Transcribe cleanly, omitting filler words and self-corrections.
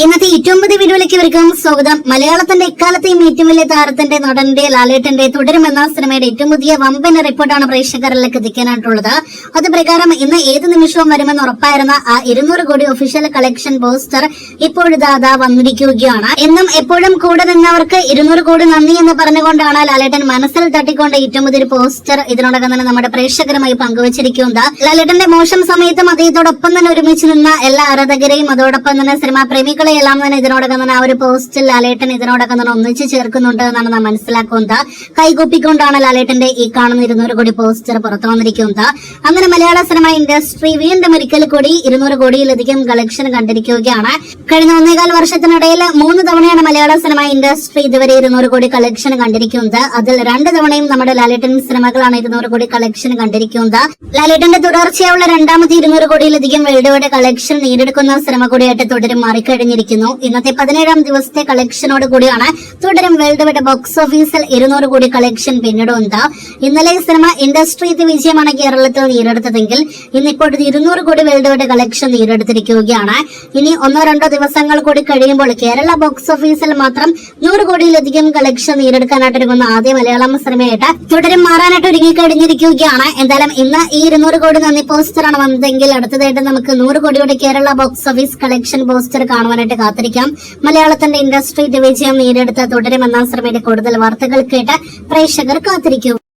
ഇന്നത്തെ ഏറ്റവും പുതിയ വീഡിയോയിലേക്ക് ഇവർക്കും സ്വാഗതം. മലയാളത്തിന്റെ ഇക്കാലത്തെയും ഏറ്റവും വലിയ താരത്തിന്റെ നടന്റെ ലാലേട്ടന്റെ തുടരുമെന്ന സിനിമയുടെ ഏറ്റവും പുതിയ വമ്പൻ റിപ്പോർട്ടാണ് പ്രേക്ഷകരിലേക്ക് എത്തിക്കാനായിട്ടുള്ളത്. അത് പ്രകാരം ഇന്ന് ഏത് നിമിഷവും വരുമെന്ന് ഉറപ്പായിരുന്ന ആ 200 കോടി ഒഫീഷ്യൽ കളക്ഷൻ പോസ്റ്റർ ഇപ്പോഴിതാ വന്നിരിക്കുകയാണ്. എന്നും എപ്പോഴും കൂടെ നിന്നവർക്ക് 200 കോടി നന്ദി എന്ന് പറഞ്ഞുകൊണ്ടാണ് ലാലേട്ടൻ മനസ്സിൽ തട്ടിക്കൊണ്ട് ഏറ്റവും പുതിയൊരു പോസ്റ്റർ ഇതിനോടകം തന്നെ നമ്മുടെ പ്രേക്ഷകരുമായി പങ്കുവച്ചിരിക്കുന്നത്. ലാലേട്ടന്റെ മോശം സമയത്തും അദ്ദേഹത്തോടൊപ്പം തന്നെ ഒരുമിച്ച് നിന്ന എല്ലാ ആരാധകരെയും അതോടൊപ്പം തന്നെ സിനിമാ പ്രേമികൾ എല്ലാം തന്നെ ഇതിനോടകം തന്നെ ആ ഒരു പോസ്റ്റിൽ ലാലേട്ടൻ ഇതിനോടകം തന്നെ ഒന്നിച്ച് ചേർക്കുന്നുണ്ട് എന്നാണ് നാം മനസ്സിലാക്കുന്നത്. കൈകൂപ്പിക്കൊണ്ടാണ് ലാലേട്ടന്റെ ഈ കാണുന്ന 200 കോടി പോസ്റ്റർ പുറത്തു വന്നിരിക്കുന്നത്. അങ്ങനെ മലയാള സിനിമ ഇൻഡസ്ട്രി വീണ്ടും ഒരിക്കൽ കൂടി 200 കോടിയിലധികം കളക്ഷൻ കണ്ടിരിക്കുകയാണ്. കഴിഞ്ഞ 1.25 വർഷത്തിനിടയിൽ 3 തവണയാണ് മലയാള സിനിമ ഇൻഡസ്ട്രി ഇതുവരെ 200 കോടി കളക്ഷൻ കണ്ടിരിക്കുന്നത്. അതിൽ 2 തവണയും നമ്മുടെ ലാലേട്ടൻ സിനിമകളാണ് 200 കോടി കളക്ഷൻ കണ്ടിരിക്കുന്നത്. ലാലേട്ടന്റെ തുടർച്ചയായുള്ള രണ്ടാമത്തെ 200 കോടിയിലധികം വേൾഡ് വൈഡ് കളക്ഷൻ നേടിയെടുക്കുന്ന സിനിമ കൂടിയായിട്ട് തുടരും മാറിക്കഴിഞ്ഞിരിക്കുന്നു. ഇന്നത്തെ 17ാം ദിവസത്തെ കളക്ഷനോട് കൂടിയാണ് തുടരും വേൾഡ് വൈഡ് ബോക്സ് ഓഫീസിൽ 200 കോടി കളക്ഷൻ പിന്നിടുന്നത്. ഇന്നലെ സിനിമ ഇൻഡസ്ട്രി വിജയമാണ് കേരളത്തിൽ നേടിയെടുത്തതെങ്കിൽ ഇന്നിപ്പോൾ 200 കോടി വേൾഡ് വൈഡ് കളക്ഷൻ നേടിയെടുത്തിരിക്കുകയാണ്. ഇനി 1-2 ദിവസങ്ങൾ കൂടി കഴിയുമ്പോൾ കേരള ബോക്സ് ഓഫീസിൽ മാത്രം 100 കോടിയിലധികം കളക്ഷൻ നേടിയെടുക്കാനായിട്ടൊരുങ്ങുന്ന ആദ്യ മലയാളം സിനിമയായിട്ട് തുടരും മാറാനായിട്ട് ഒരുങ്ങിക്കഴിഞ്ഞിരിക്കുകയാണ്. എന്തായാലും ഇന്ന് ഈ 200 കോടി നന്ദി പോസ്റ്ററാണ് വന്നതെങ്കിൽ അടുത്തതായിട്ട് നമുക്ക് 100 കോടിയുടെ Kerala box office collection poster കാണുവാനായിട്ട് കാത്തിരിക്കാം. മലയാളത്തിന്റെ ഇൻഡസ്ട്രി വിജയം നേടിയെടുത്ത് തുടരുമെന്ന സിനിമയുടെ കൂടുതൽ വാർത്തകൾ കേട്ട് പ്രേക്ഷകർ കാത്തിരിക്കും.